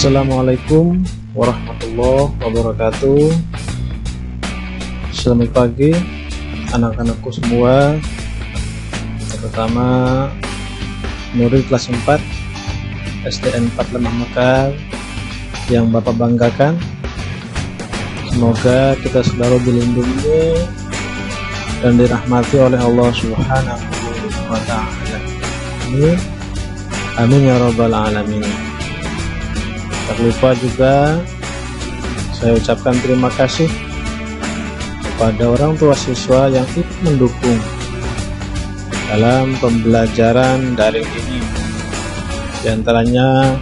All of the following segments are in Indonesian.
Assalamualaikum warahmatullahi wabarakatuh. Selamat pagi anak-anakku semua, terutama murid kelas 4 SDN 4 Lemah Mekar yang Bapak banggakan. Semoga kita selalu dilindungi dan dirahmati oleh Allah Subhanahu wa ta'ala. Amin. Amin ya rabbal alamin. Tak lupa juga saya ucapkan terima kasih kepada orang tua siswa yang ikut mendukung dalam pembelajaran daring ini, di antaranya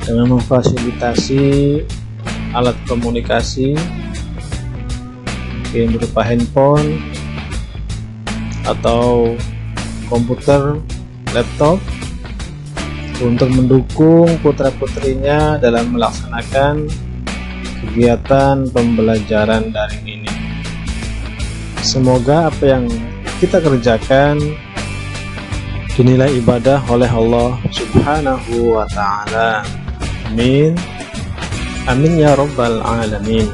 dengan memfasilitasi alat komunikasi yang berupa handphone atau komputer, laptop, untuk mendukung putra-putrinya dalam melaksanakan kegiatan pembelajaran daring ini. Semoga apa yang kita kerjakan dinilai ibadah oleh Allah Subhanahu wa ta'ala. Amin. Amin ya rabbal alamin.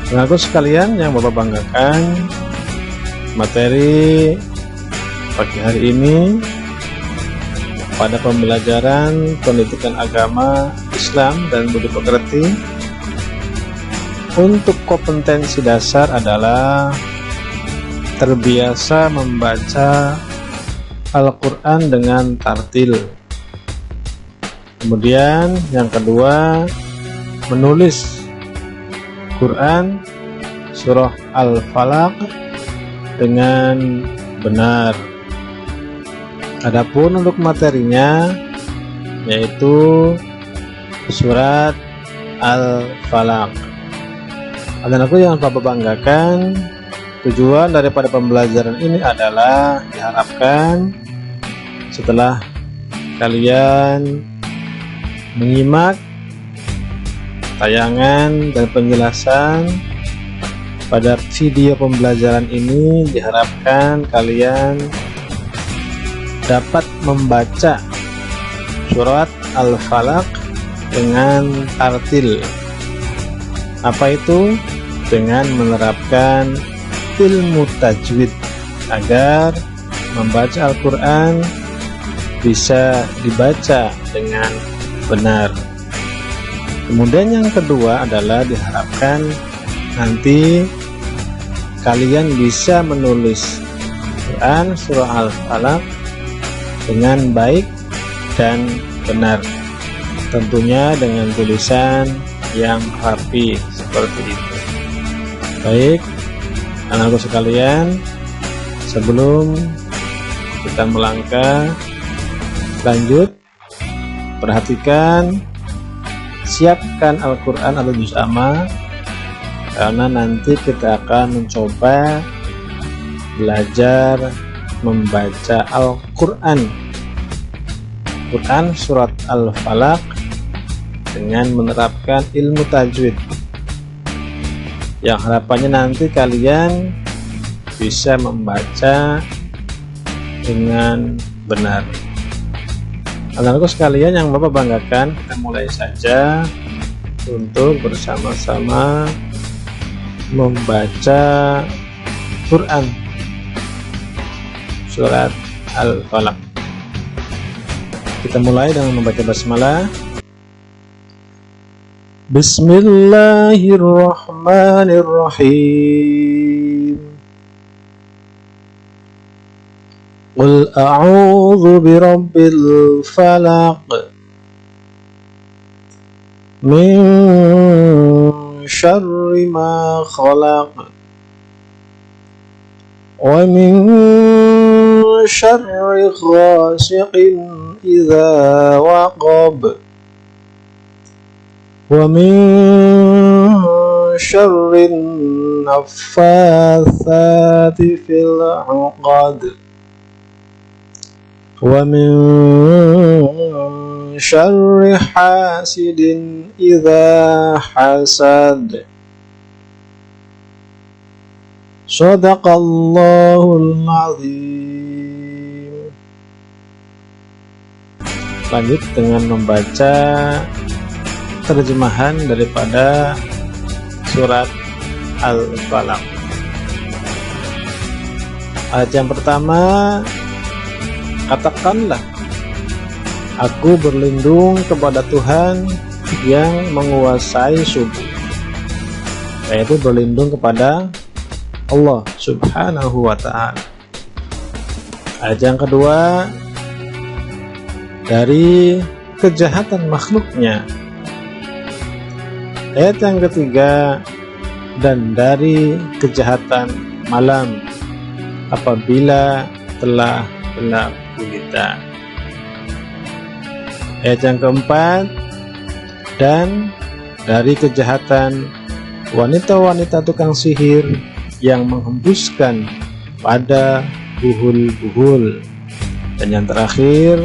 Teman-teman sekalian yang Bapak banggakan, materi pagi hari ini pada pembelajaran pendidikan agama Islam dan budi pekerti untuk kompetensi dasar adalah terbiasa membaca Al-Quran dengan tartil. Kemudian yang kedua, menulis Quran surah Al-Falaq dengan benar. Adapun untuk materinya yaitu surat Al-Falaq. Anak-anakku yang Bapak banggakan, tujuan daripada pembelajaran ini adalah diharapkan setelah kalian menyimak tayangan dan penjelasan pada video pembelajaran ini, diharapkan kalian dapat membaca surat Al-Falaq dengan tartil. Apa itu? Dengan menerapkan ilmu tajwid agar membaca Al-Quran bisa dibaca dengan benar. Kemudian yang kedua adalah diharapkan nanti kalian bisa menulis Quran surah Al-Falaq dengan baik dan benar, tentunya dengan tulisan yang rapi seperti itu. Baik, anak-anakku sekalian, sebelum kita melangkah lanjut, perhatikan, siapkan Al-Quran atau juz amma, karena nanti kita akan mencoba belajar membaca Al-Quran surat Al-Falaq dengan menerapkan ilmu tajwid, yang harapannya nanti kalian bisa membaca dengan benar. Anak-anakku sekalian yang Bapak banggakan, kita mulai saja untuk bersama-sama membaca Quran surat Al-Falaq. Kita mulai dengan membaca basmalah. Bismillahirrahmanirrahim. Qul a'udzu birabbil falaq min syarri ma khalaq wa min syarri ghasiqin idza waqab wa min syarri naffatsati fil 'uqad wa min syarri hasidin idza hasad. Shadaqallahul azim. Lanjut dengan membaca terjemahan daripada surat Al-Falaq. Ayat yang pertama, katakanlah, aku berlindung kepada Tuhan yang menguasai subuh, yaitu berlindung kepada Allah Subhanahu wa ta'ala. Ayat yang kedua, dari kejahatan makhluknya. Ayat yang ketiga, dan dari kejahatan malam apabila telah gelap gulita. Ayat yang keempat, dan dari kejahatan wanita-wanita tukang sihir yang menghembuskan pada buhul-buhul. Dan yang terakhir,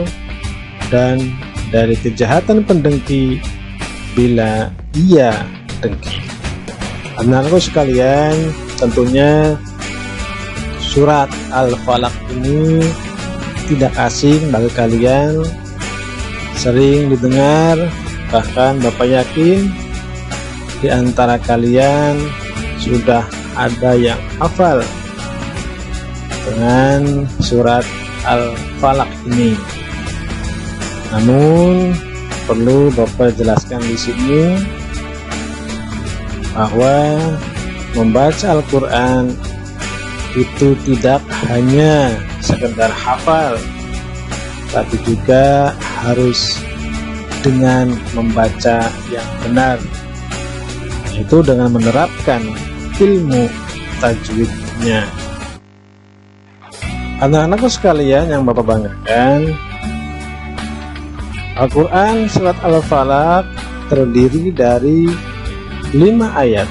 dan dari kejahatan pendengki bila ia dengki. Anak-anakku sekalian, tentunya surat Al-Falaq ini tidak asing bagi kalian, sering didengar, bahkan Bapak yakin di antara kalian sudah ada yang hafal dengan surat Al-Falaq ini. Namun perlu Bapak jelaskan di sini bahwa membaca Al-Quran itu tidak hanya sekedar hafal, tapi juga harus dengan membaca yang benar, yaitu dengan menerapkan ilmu tajwidnya. Anak-anakku sekalian yang Bapak banggakan, Al-Quran surat Al-Falaq terdiri dari 5 ayat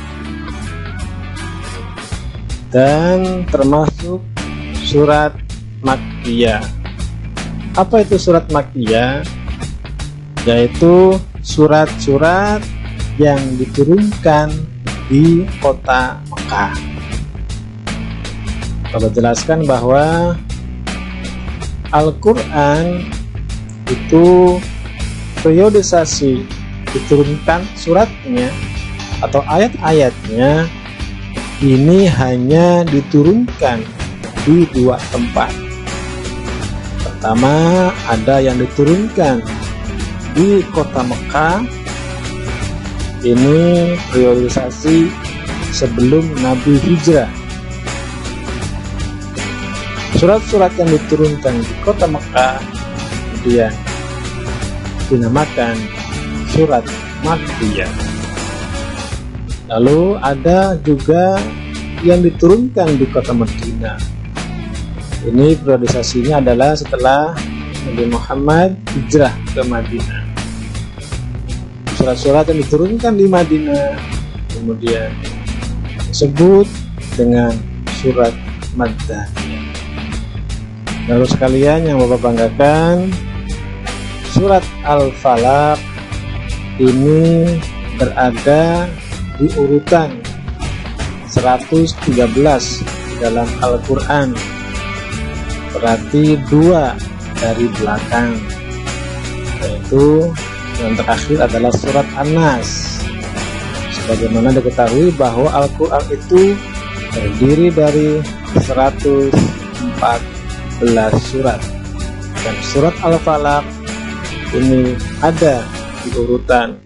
dan termasuk surat Makkiyah. Apa itu surat Makkiyah? Yaitu surat-surat yang diturunkan di kota Mekah. Bapak jelaskan bahwa Al-Quran itu periodisasi diturunkan suratnya atau ayat-ayatnya ini hanya diturunkan di 2 tempat. Pertama, ada yang diturunkan di kota Mekah. Ini periodisasi sebelum Nabi hijrah. Surat-surat yang diturunkan di kota Mekah kemudian dinamakan surat Makkiyah. Lalu ada juga yang diturunkan di kota Madinah. Ini periodisasinya adalah setelah Nabi Muhammad hijrah ke Madinah. Surat-surat yang diturunkan di Madinah kemudian disebut dengan surat Madinah. Lalu sekalian yang Bapak banggakan, surat Al-Falaq ini berada di urutan 113 di dalam Al-Quran, berarti 2 dari belakang, yaitu yang terakhir adalah surat An-Nas. Sebagaimana diketahui bahwa Al-Quran itu terdiri dari 114 surat, dan surat Al-Falaq ini ada di urutan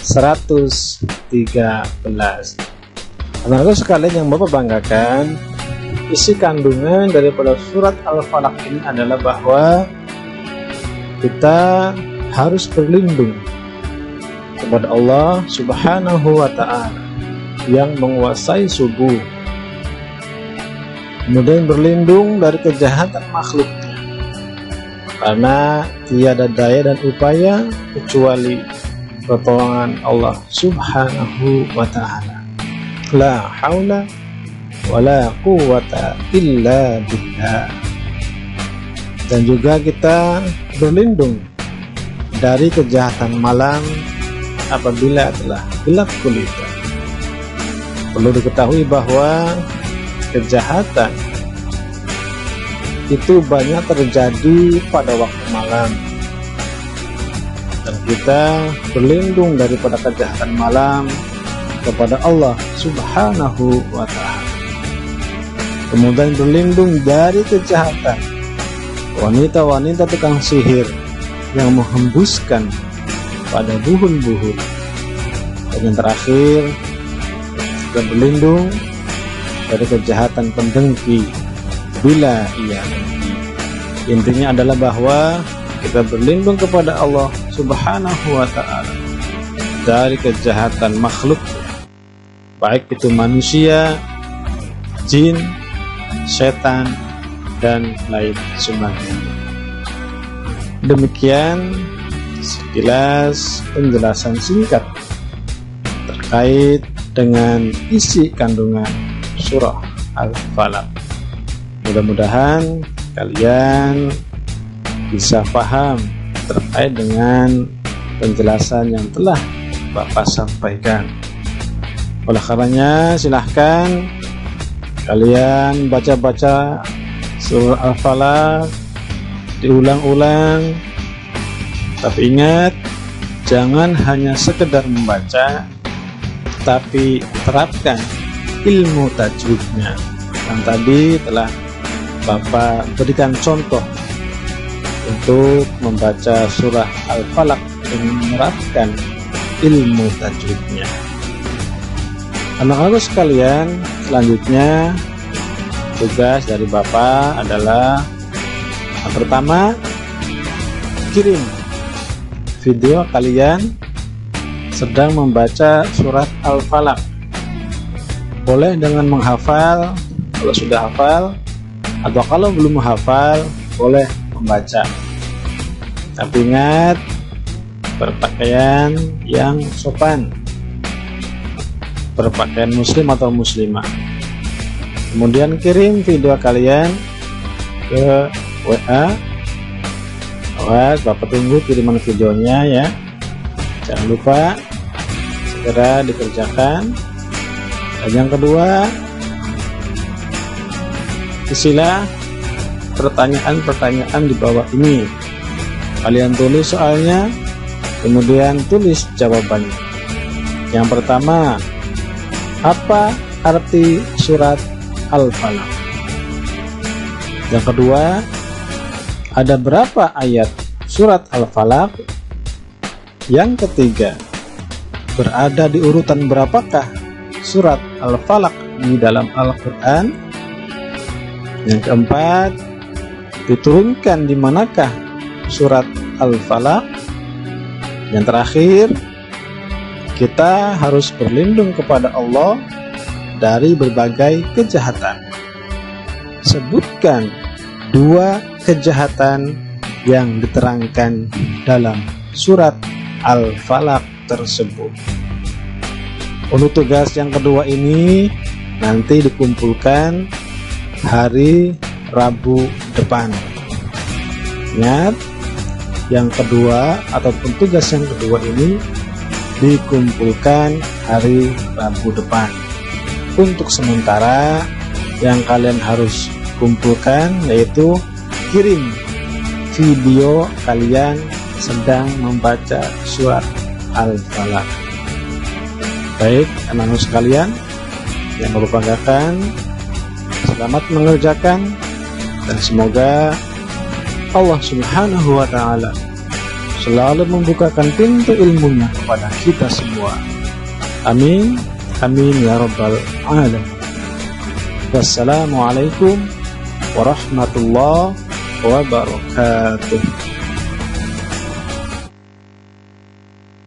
113. Anak-anakku sekalian yang Bapak banggakan, isi kandungan daripada surat Al-Falaq ini adalah bahwa kita harus berlindung kepada Allah Subhanahu wa ta'ala yang menguasai subuh, kemudian berlindung dari kejahatan makhluknya, karena tiada daya dan upaya kecuali pertolongan Allah Subhanahu wa ta'ala. La haula wa la quwwata illa billah. Dan juga kita berlindung dari kejahatan malam apabila telah gelap gulita. Perlu diketahui bahwa kejahatan itu banyak terjadi pada waktu malam. dan kita berlindung daripada kejahatan malam kepada Allah Subhanahu wa ta'ala. Kemudian berlindung dari kejahatan wanita-wanita tukang sihir yang menghembuskan pada buhun-buhun. Dan yang terakhir, kita berlindung dari kejahatan pendengki bila ia dengki. Intinya adalah bahwa kita berlindung kepada Allah Subhanahu wa ta'ala dari kejahatan makhluk, baik itu manusia, jin, setan, dan lain sebagainya. Demikian sekilas penjelasan singkat terkait dengan isi kandungan surah Al-Falaq. Mudah-mudahan kalian bisa paham terkait dengan penjelasan yang telah Bapak sampaikan. Oleh karenanya silahkan kalian baca-baca surah Al-Falaq, diulang-ulang. Tapi ingat, jangan hanya sekedar membaca, tapi terapkan ilmu tajwidnya yang tadi telah Bapak berikan contoh untuk membaca surah Al-Falaq dengan menerapkan ilmu tajwidnya. Anak-anak sekalian, selanjutnya tugas dari Bapak adalah yang pertama, kirim video kalian sedang membaca surat Al-Falaq. Boleh dengan menghafal kalau sudah hafal, atau kalau belum menghafal boleh membaca. Tapi ingat, berpakaian yang sopan, berpakaian muslim atau muslimah. Kemudian kirim video kalian ke WA. Awas, Bapak tunggu kiriman videonya ya. Jangan lupa segera dikerjakan. Dan yang kedua, isilah pertanyaan-pertanyaan di bawah ini. Kalian tulis soalnya, kemudian tulis jawabannya. Yang pertama, apa arti surat Al-Falaq? Yang kedua, ada berapa ayat surat Al-Falaq? Yang ketiga, berada di urutan berapakah surat Al-Falaq di dalam Al-Quran? Yang keempat, diturunkan di manakah surat Al-Falaq? Yang terakhir, kita harus berlindung kepada Allah dari berbagai kejahatan. Sebutkan 2 kejahatan yang diterangkan dalam surat Al-Falaq tersebut. Untuk tugas yang kedua ini nanti dikumpulkan hari Rabu depan. Ingat, yang kedua ataupun tugas yang kedua ini dikumpulkan hari Rabu depan. Untuk sementara yang kalian harus kumpulkan yaitu kirim video kalian sedang membaca surat Al-Falaq. Baik, anak-anak sekalian yang berbahagia, selamat mengerjakan dan semoga Allah Subhanahu wa ta'ala selalu membukakan pintu ilmunya kepada kita semua. Amin, amin ya rabbal alamin. Wassalamualaikum warahmatullahi wabarakatuh.